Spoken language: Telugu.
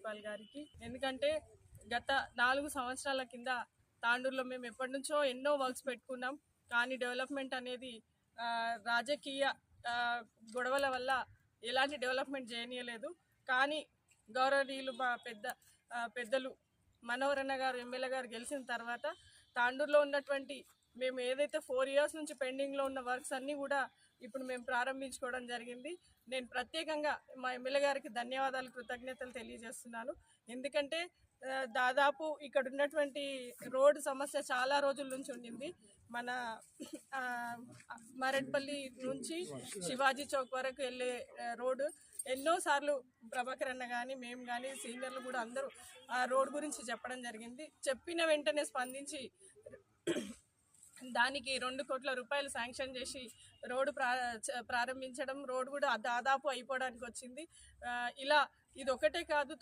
కేజ్రీపాల్ గారికి. ఎందుకంటే గత 4 సంవత్సరాల కింద తాండూరులో మేము ఎప్పటి నుంచో ఎన్నో వర్క్స్ పెట్టుకున్నాం. కానీ డెవలప్మెంట్ అనేది రాజకీయ గొడవల వల్ల ఎలాంటి డెవలప్మెంట్ చేయనీయలేదు. కానీ గౌరవనీయులు మా పెద్దలు మనోహర్ అన్న గారు ఎమ్మెల్యే గారు గెలిచిన తర్వాత తాండూరులో ఉన్నటువంటి మేము ఏదైతే 4 years నుంచి పెండింగ్లో ఉన్న వర్క్స్ అన్నీ కూడా ఇప్పుడు మేము ప్రారంభించుకోవడం జరిగింది. నేను ప్రత్యేకంగా మా ఎమ్మెల్యే గారికి ధన్యవాదాలు, కృతజ్ఞతలు తెలియజేస్తున్నాను. ఎందుకంటే దాదాపు ఇక్కడ ఉన్నటువంటి రోడ్డు సమస్య చాలా రోజుల నుంచి ఉండింది. మన మరెడ్పల్లి నుంచి శివాజీ చౌక్ వరకు వెళ్ళే రోడ్డు ఎన్నోసార్లు ప్రభాకర్ అన్న కానీ మేము కానీ సీనియర్లు కూడా అందరూ ఆ రోడ్ గురించి చెప్పడం జరిగింది. చెప్పిన వెంటనే స్పందించి దానికి 2 కోట్ల రూపాయలు శాంక్షన్ చేసి రోడ్డు ప్రారంభించడం, రోడ్డు కూడా దాదాపు అయిపోవడానికి వచ్చింది. ఇలా ఇది ఒకటే కాదు.